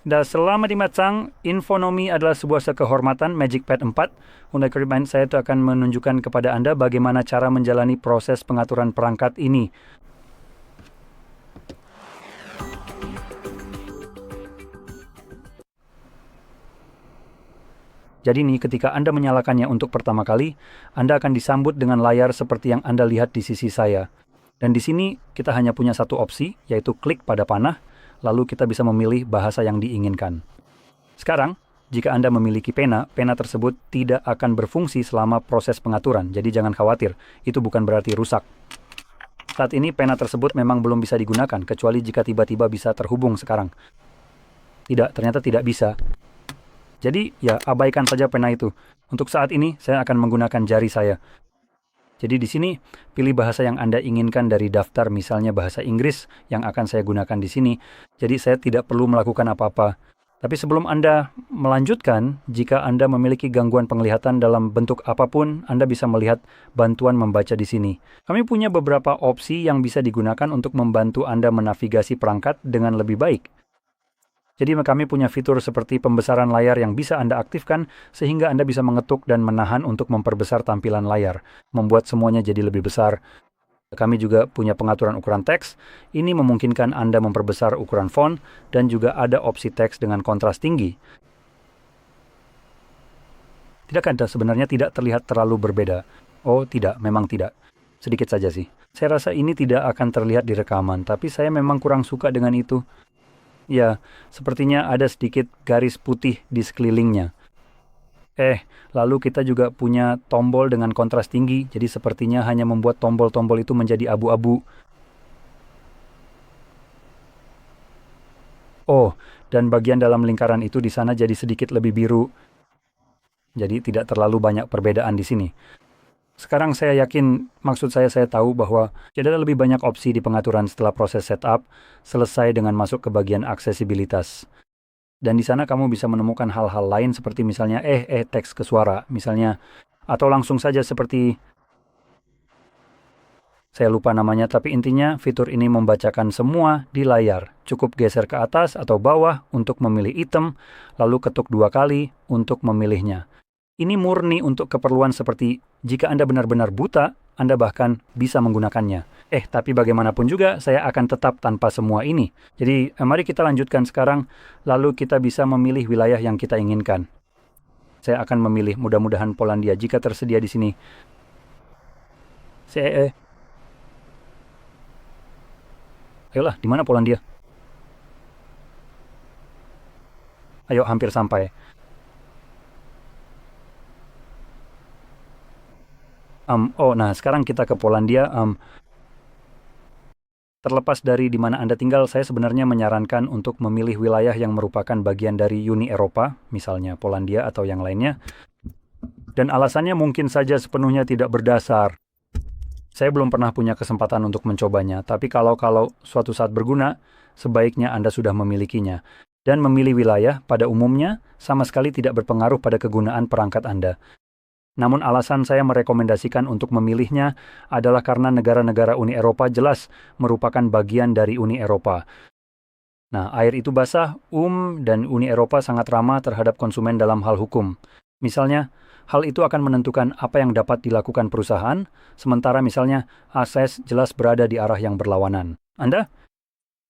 Dan selama di Macang, infonomi adalah sebuah kehormatan MagicPad 4. Untuk remind saya itu akan menunjukkan kepada Anda bagaimana cara menjalani proses pengaturan perangkat ini. Jadi nih, ketika Anda menyalakannya untuk pertama kali, Anda akan disambut dengan layar seperti yang Anda lihat di sisi saya. Dan di sini kita hanya punya satu opsi, yaitu klik pada panah, lalu kita bisa memilih bahasa yang diinginkan. Sekarang, jika Anda memiliki pena, pena tersebut tidak akan berfungsi selama proses pengaturan, jadi jangan khawatir, itu bukan berarti rusak. Saat ini pena tersebut memang belum bisa digunakan, kecuali jika tiba-tiba bisa terhubung sekarang. Tidak, ternyata tidak bisa. Jadi, ya abaikan saja pena itu. Untuk saat ini, saya akan menggunakan jari saya. Jadi di sini, pilih bahasa yang Anda inginkan dari daftar, misalnya bahasa Inggris yang akan saya gunakan di sini. Jadi saya tidak perlu melakukan apa-apa. Tapi sebelum Anda melanjutkan, jika Anda memiliki gangguan penglihatan dalam bentuk apapun, Anda bisa melihat bantuan membaca di sini. Kami punya beberapa opsi yang bisa digunakan untuk membantu Anda menavigasi perangkat dengan lebih baik. Jadi kami punya fitur seperti pembesaran layar yang bisa Anda aktifkan sehingga Anda bisa mengetuk dan menahan untuk memperbesar tampilan layar, membuat semuanya jadi lebih besar. Kami juga punya pengaturan ukuran teks. Ini memungkinkan Anda memperbesar ukuran font dan juga ada opsi teks dengan kontras tinggi. Tidakkah Anda sebenarnya tidak terlihat terlalu berbeda? Oh tidak, memang tidak. Sedikit saja sih. Saya rasa ini tidak akan terlihat di rekaman, tapi saya memang kurang suka dengan itu. Ya, sepertinya ada sedikit garis putih di sekelilingnya. Lalu kita juga punya tombol dengan kontras tinggi, jadi sepertinya hanya membuat tombol-tombol itu menjadi abu-abu. Oh, dan bagian dalam lingkaran itu di sana jadi sedikit lebih biru. Jadi tidak terlalu banyak perbedaan di sini. Sekarang saya yakin, maksud saya tahu bahwa ada lebih banyak opsi di pengaturan setelah proses setup, selesai dengan masuk ke bagian aksesibilitas. Dan di sana kamu bisa menemukan hal-hal lain seperti misalnya teks ke suara, misalnya, atau langsung saja seperti, saya lupa namanya, tapi intinya fitur ini membacakan semua di layar. Cukup geser ke atas atau bawah untuk memilih item, lalu ketuk 2 kali untuk memilihnya. Ini murni untuk keperluan seperti jika Anda benar-benar buta, Anda bahkan bisa menggunakannya. Tapi bagaimanapun juga, saya akan tetap tanpa semua ini. Jadi, mari kita lanjutkan sekarang, lalu kita bisa memilih wilayah yang kita inginkan. Saya akan memilih mudah-mudahan Polandia jika tersedia di sini. Ayolah, di mana Polandia? Ayo, hampir sampai. Nah sekarang kita ke Polandia. Terlepas dari di mana Anda tinggal, saya sebenarnya menyarankan untuk memilih wilayah yang merupakan bagian dari Uni Eropa, misalnya Polandia atau yang lainnya. Dan alasannya mungkin saja sepenuhnya tidak berdasar. Saya belum pernah punya kesempatan untuk mencobanya, tapi kalau suatu saat berguna, sebaiknya Anda sudah memilikinya. Dan memilih wilayah pada umumnya sama sekali tidak berpengaruh pada kegunaan perangkat Anda. Namun alasan saya merekomendasikan untuk memilihnya adalah karena negara-negara Uni Eropa jelas merupakan bagian dari Uni Eropa. Nah, air itu basah, dan Uni Eropa sangat ramah terhadap konsumen dalam hal hukum. Misalnya, hal itu akan menentukan apa yang dapat dilakukan perusahaan, sementara misalnya akses jelas berada di arah yang berlawanan. Anda?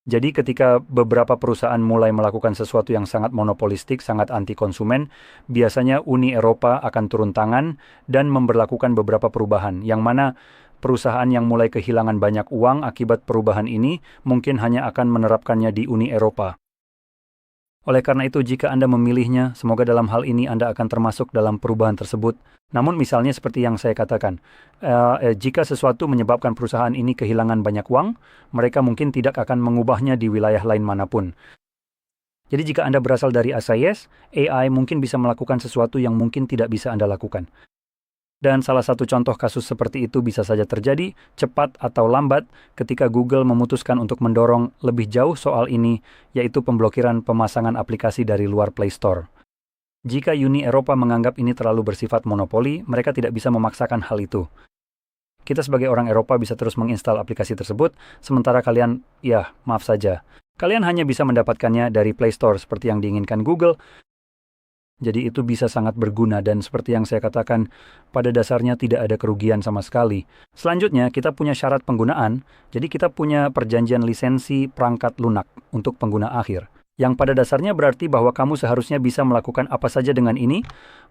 Jadi ketika beberapa perusahaan mulai melakukan sesuatu yang sangat monopolistik, sangat anti-konsumen, biasanya Uni Eropa akan turun tangan dan memberlakukan beberapa perubahan, yang mana perusahaan yang mulai kehilangan banyak uang akibat perubahan ini mungkin hanya akan menerapkannya di Uni Eropa. Oleh karena itu, jika Anda memilihnya, semoga dalam hal ini Anda akan termasuk dalam perubahan tersebut. Namun misalnya seperti yang saya katakan, jika sesuatu menyebabkan perusahaan ini kehilangan banyak uang, mereka mungkin tidak akan mengubahnya di wilayah lain manapun. Jadi jika Anda berasal dari SIS, AI mungkin bisa melakukan sesuatu yang mungkin tidak bisa Anda lakukan. Dan salah satu contoh kasus seperti itu bisa saja terjadi, cepat atau lambat, ketika Google memutuskan untuk mendorong lebih jauh soal ini, yaitu pemblokiran pemasangan aplikasi dari luar Play Store. Jika Uni Eropa menganggap ini terlalu bersifat monopoli, mereka tidak bisa memaksakan hal itu. Kita sebagai orang Eropa bisa terus menginstal aplikasi tersebut, sementara kalian, maaf saja. Kalian hanya bisa mendapatkannya dari Play Store seperti yang diinginkan Google. Jadi itu bisa sangat berguna dan seperti yang saya katakan, pada dasarnya tidak ada kerugian sama sekali. Selanjutnya, kita punya syarat penggunaan. Jadi kita punya perjanjian lisensi perangkat lunak untuk pengguna akhir. Yang pada dasarnya berarti bahwa kamu seharusnya bisa melakukan apa saja dengan ini,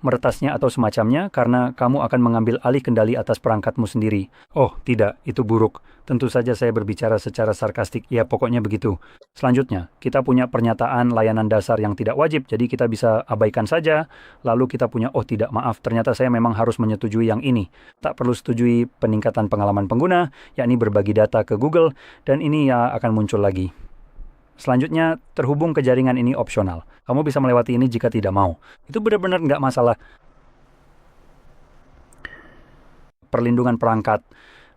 meretasnya atau semacamnya, karena kamu akan mengambil alih kendali atas perangkatmu sendiri. Oh, tidak, itu buruk. Tentu saja saya berbicara secara sarkastik, ya pokoknya begitu. Selanjutnya, kita punya pernyataan layanan dasar yang tidak wajib, jadi kita bisa abaikan saja. Lalu kita punya, oh tidak, maaf, ternyata saya memang harus menyetujui yang ini. Tak perlu setujui peningkatan pengalaman pengguna, yakni berbagi data ke Google, dan ini ya akan muncul lagi. Selanjutnya, terhubung ke jaringan ini opsional. Kamu bisa melewati ini jika tidak mau. Itu benar-benar nggak masalah. Perlindungan perangkat.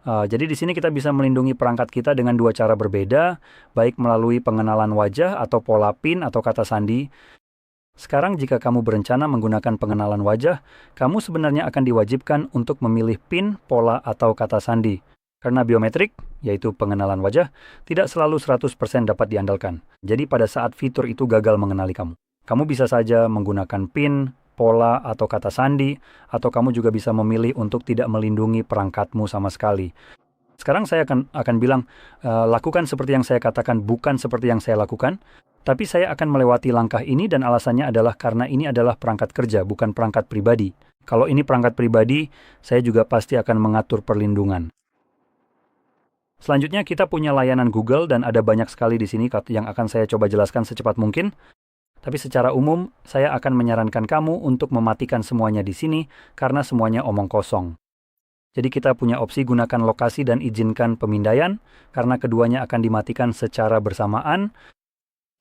Jadi di sini kita bisa melindungi perangkat kita dengan dua cara berbeda, baik melalui pengenalan wajah atau pola PIN atau kata sandi. Sekarang jika kamu berencana menggunakan pengenalan wajah, kamu sebenarnya akan diwajibkan untuk memilih PIN, pola, atau kata sandi. Karena biometrik, yaitu pengenalan wajah, tidak selalu 100% dapat diandalkan. Jadi pada saat fitur itu gagal mengenali kamu, kamu bisa saja menggunakan PIN, pola, atau kata sandi, atau kamu juga bisa memilih untuk tidak melindungi perangkatmu sama sekali. Sekarang saya akan bilang, lakukan seperti yang saya katakan, bukan seperti yang saya lakukan, tapi saya akan melewati langkah ini dan alasannya adalah karena ini adalah perangkat kerja, bukan perangkat pribadi. Kalau ini perangkat pribadi, saya juga pasti akan mengatur perlindungan. Selanjutnya kita punya layanan Google dan ada banyak sekali di sini yang akan saya coba jelaskan secepat mungkin. Tapi secara umum, saya akan menyarankan kamu untuk mematikan semuanya di sini karena semuanya omong kosong. Jadi kita punya opsi gunakan lokasi dan izinkan pemindaian karena keduanya akan dimatikan secara bersamaan.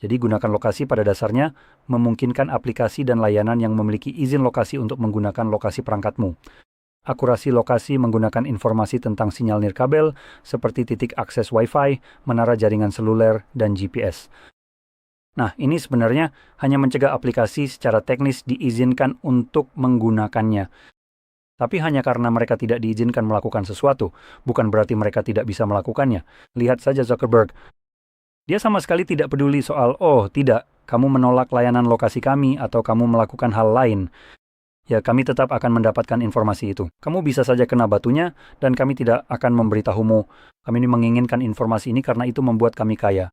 Jadi gunakan lokasi pada dasarnya memungkinkan aplikasi dan layanan yang memiliki izin lokasi untuk menggunakan lokasi perangkatmu. Akurasi lokasi menggunakan informasi tentang sinyal nirkabel seperti titik akses Wi-Fi, menara jaringan seluler, dan GPS. Nah, ini sebenarnya hanya mencegah aplikasi secara teknis diizinkan untuk menggunakannya. Tapi hanya karena mereka tidak diizinkan melakukan sesuatu, bukan berarti mereka tidak bisa melakukannya. Lihat saja Zuckerberg. Dia sama sekali tidak peduli soal, oh tidak, kamu menolak layanan lokasi kami atau kamu melakukan hal lain. Ya, kami tetap akan mendapatkan informasi itu. Kamu bisa saja kena batunya, dan kami tidak akan memberitahumu. Kami ini menginginkan informasi ini karena itu membuat kami kaya.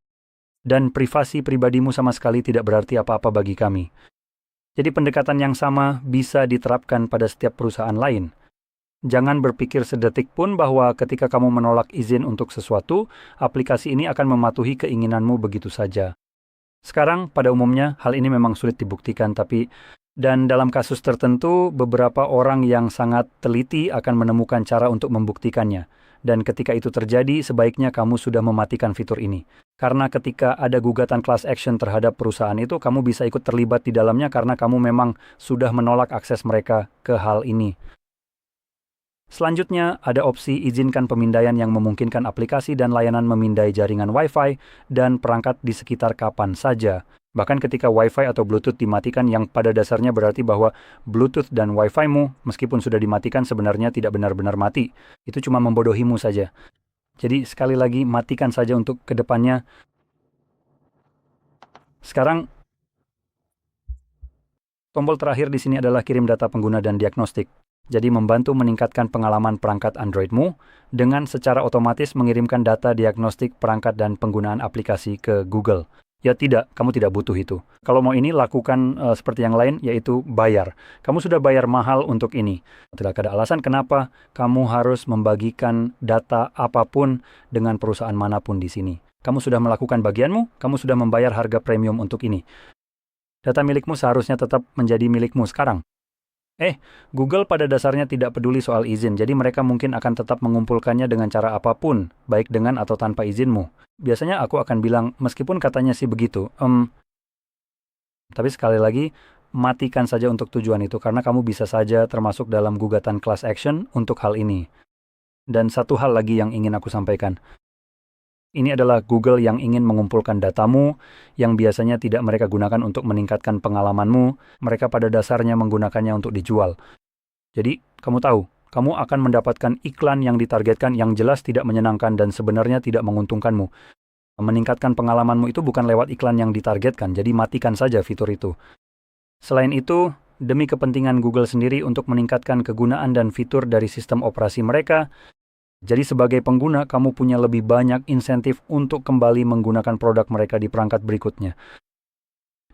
Dan privasi pribadimu sama sekali tidak berarti apa-apa bagi kami. Jadi pendekatan yang sama bisa diterapkan pada setiap perusahaan lain. Jangan berpikir sedetik pun bahwa ketika kamu menolak izin untuk sesuatu, aplikasi ini akan mematuhi keinginanmu begitu saja. Sekarang, pada umumnya, hal ini memang sulit dibuktikan, dan dalam kasus tertentu, beberapa orang yang sangat teliti akan menemukan cara untuk membuktikannya. Dan ketika itu terjadi, sebaiknya kamu sudah mematikan fitur ini. Karena ketika ada gugatan class action terhadap perusahaan itu, kamu bisa ikut terlibat di dalamnya karena kamu memang sudah menolak akses mereka ke hal ini. Selanjutnya, ada opsi izinkan pemindaian yang memungkinkan aplikasi dan layanan memindai jaringan Wi-Fi dan perangkat di sekitar kapan saja. Bahkan ketika Wi-Fi atau Bluetooth dimatikan yang pada dasarnya berarti bahwa Bluetooth dan Wi-Fi-mu meskipun sudah dimatikan sebenarnya tidak benar-benar mati. Itu cuma membodohimu saja. Jadi sekali lagi matikan saja untuk kedepannya. Sekarang, tombol terakhir di sini adalah kirim data pengguna dan diagnostik. Jadi membantu meningkatkan pengalaman perangkat Androidmu dengan secara otomatis mengirimkan data diagnostik perangkat dan penggunaan aplikasi ke Google. Ya tidak, kamu tidak butuh itu. Kalau mau ini, lakukan seperti yang lain, yaitu bayar. Kamu sudah bayar mahal untuk ini. Tidak ada alasan kenapa kamu harus membagikan data apapun dengan perusahaan manapun di sini. Kamu sudah melakukan bagianmu, kamu sudah membayar harga premium untuk ini. Data milikmu seharusnya tetap menjadi milikmu sekarang. Google pada dasarnya tidak peduli soal izin, jadi mereka mungkin akan tetap mengumpulkannya dengan cara apapun, baik dengan atau tanpa izinmu. Biasanya aku akan bilang, meskipun katanya sih begitu, tapi sekali lagi, matikan saja untuk tujuan itu, karena kamu bisa saja termasuk dalam gugatan class action untuk hal ini. Dan satu hal lagi yang ingin aku sampaikan. Ini adalah Google yang ingin mengumpulkan datamu, yang biasanya tidak mereka gunakan untuk meningkatkan pengalamanmu, mereka pada dasarnya menggunakannya untuk dijual. Jadi, kamu tahu, kamu akan mendapatkan iklan yang ditargetkan yang jelas tidak menyenangkan dan sebenarnya tidak menguntungkanmu. Meningkatkan pengalamanmu itu bukan lewat iklan yang ditargetkan, jadi matikan saja fitur itu. Selain itu, demi kepentingan Google sendiri untuk meningkatkan kegunaan dan fitur dari sistem operasi mereka, jadi sebagai pengguna, kamu punya lebih banyak insentif untuk kembali menggunakan produk mereka di perangkat berikutnya.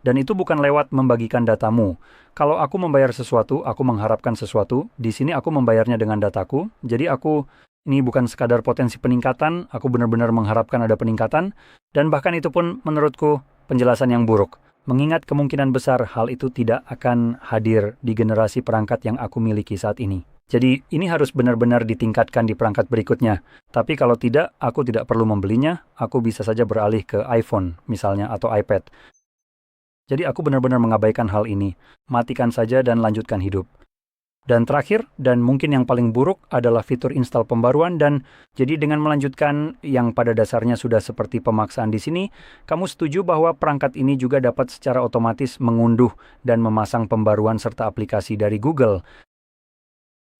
Dan itu bukan lewat membagikan datamu. Kalau aku membayar sesuatu, aku mengharapkan sesuatu. Di sini aku membayarnya dengan dataku. Jadi ini bukan sekadar potensi peningkatan, aku benar-benar mengharapkan ada peningkatan. Dan bahkan itu pun menurutku penjelasan yang buruk. Mengingat kemungkinan besar hal itu tidak akan hadir di generasi perangkat yang aku miliki saat ini. Jadi ini harus benar-benar ditingkatkan di perangkat berikutnya. Tapi kalau tidak, aku tidak perlu membelinya, aku bisa saja beralih ke iPhone misalnya atau iPad. Jadi aku benar-benar mengabaikan hal ini. Matikan saja dan lanjutkan hidup. Dan terakhir, dan mungkin yang paling buruk adalah fitur install pembaruan dan jadi dengan melanjutkan yang pada dasarnya sudah seperti pemaksaan di sini, kamu setuju bahwa perangkat ini juga dapat secara otomatis mengunduh dan memasang pembaruan serta aplikasi dari Google.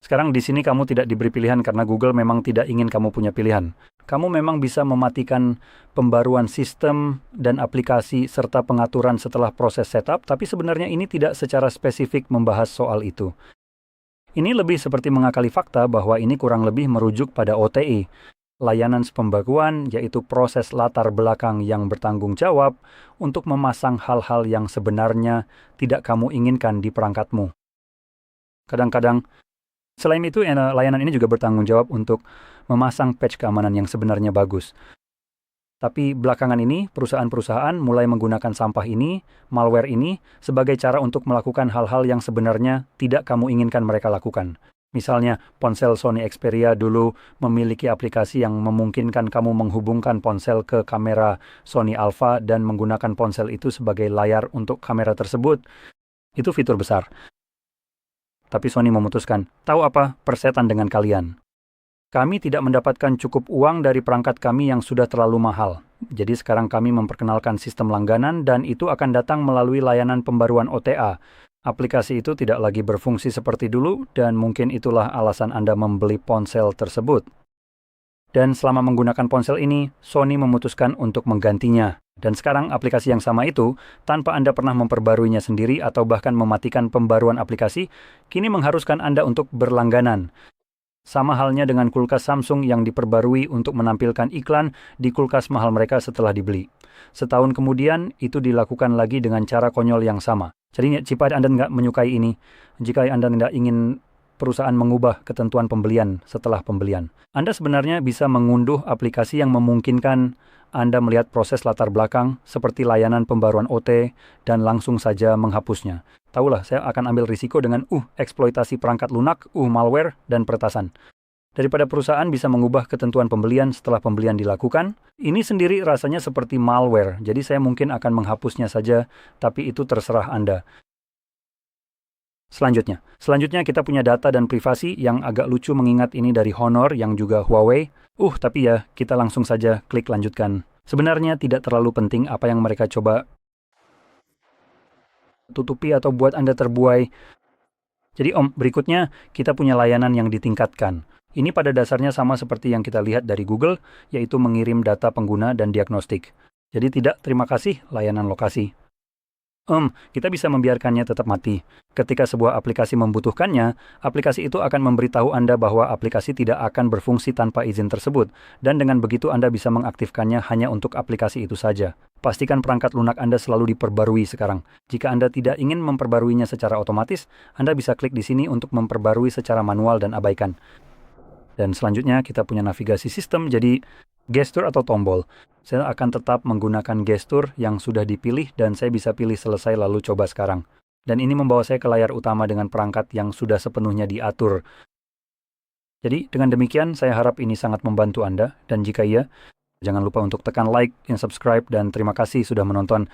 Sekarang di sini kamu tidak diberi pilihan karena Google memang tidak ingin kamu punya pilihan. Kamu memang bisa mematikan pembaruan sistem dan aplikasi serta pengaturan setelah proses setup, tapi sebenarnya ini tidak secara spesifik membahas soal itu. Ini lebih seperti mengakali fakta bahwa ini kurang lebih merujuk pada OTE, layanan pembaruan, yaitu proses latar belakang yang bertanggung jawab untuk memasang hal-hal yang sebenarnya tidak kamu inginkan di perangkatmu. Kadang-kadang, selain itu, layanan ini juga bertanggung jawab untuk memasang patch keamanan yang sebenarnya bagus. Tapi belakangan ini, perusahaan-perusahaan mulai menggunakan sampah ini, malware ini, sebagai cara untuk melakukan hal-hal yang sebenarnya tidak kamu inginkan mereka lakukan. Misalnya, ponsel Sony Xperia dulu memiliki aplikasi yang memungkinkan kamu menghubungkan ponsel ke kamera Sony Alpha dan menggunakan ponsel itu sebagai layar untuk kamera tersebut. Itu fitur besar. Tapi Sony memutuskan, tahu apa, persetan dengan kalian. Kami tidak mendapatkan cukup uang dari perangkat kami yang sudah terlalu mahal. Jadi sekarang kami memperkenalkan sistem langganan dan itu akan datang melalui layanan pembaruan OTA. Aplikasi itu tidak lagi berfungsi seperti dulu dan mungkin itulah alasan Anda membeli ponsel tersebut. Dan selama menggunakan ponsel ini, Sony memutuskan untuk menggantinya. Dan sekarang aplikasi yang sama itu, tanpa Anda pernah memperbaruinya sendiri atau bahkan mematikan pembaruan aplikasi, kini mengharuskan Anda untuk berlangganan. Sama halnya dengan kulkas Samsung yang diperbarui untuk menampilkan iklan di kulkas mahal mereka setelah dibeli. Setahun kemudian, itu dilakukan lagi dengan cara konyol yang sama. Jadi, jika Anda tidak menyukai ini, jika Anda tidak ingin perusahaan mengubah ketentuan pembelian setelah pembelian, Anda sebenarnya bisa mengunduh aplikasi yang memungkinkan Anda melihat proses latar belakang seperti layanan pembaruan OT dan langsung saja menghapusnya. Tahulah, saya akan ambil risiko dengan eksploitasi perangkat lunak, malware, dan peretasan. Daripada perusahaan bisa mengubah ketentuan pembelian setelah pembelian dilakukan, ini sendiri rasanya seperti malware, jadi saya mungkin akan menghapusnya saja, tapi itu terserah Anda. Selanjutnya kita punya data dan privasi yang agak lucu mengingat ini dari Honor yang juga Huawei. Tapi ya, kita langsung saja klik lanjutkan. Sebenarnya tidak terlalu penting apa yang mereka coba tutupi atau buat Anda terbuai. Jadi berikutnya kita punya layanan yang ditingkatkan. Ini pada dasarnya sama seperti yang kita lihat dari Google, yaitu mengirim data pengguna dan diagnostik. Jadi tidak terima kasih layanan lokasi. Kita bisa membiarkannya tetap mati. Ketika sebuah aplikasi membutuhkannya, aplikasi itu akan memberitahu Anda bahwa aplikasi tidak akan berfungsi tanpa izin tersebut, dan dengan begitu Anda bisa mengaktifkannya hanya untuk aplikasi itu saja. Pastikan perangkat lunak Anda selalu diperbarui sekarang. Jika Anda tidak ingin memperbaruinya secara otomatis, Anda bisa klik di sini untuk memperbarui secara manual dan abaikan. Dan selanjutnya kita punya navigasi sistem, jadi gestur atau tombol. Saya akan tetap menggunakan gestur yang sudah dipilih dan saya bisa pilih selesai lalu coba sekarang. Dan ini membawa saya ke layar utama dengan perangkat yang sudah sepenuhnya diatur. Jadi dengan demikian saya harap ini sangat membantu Anda dan jika iya, jangan lupa untuk tekan like, subscribe dan terima kasih sudah menonton.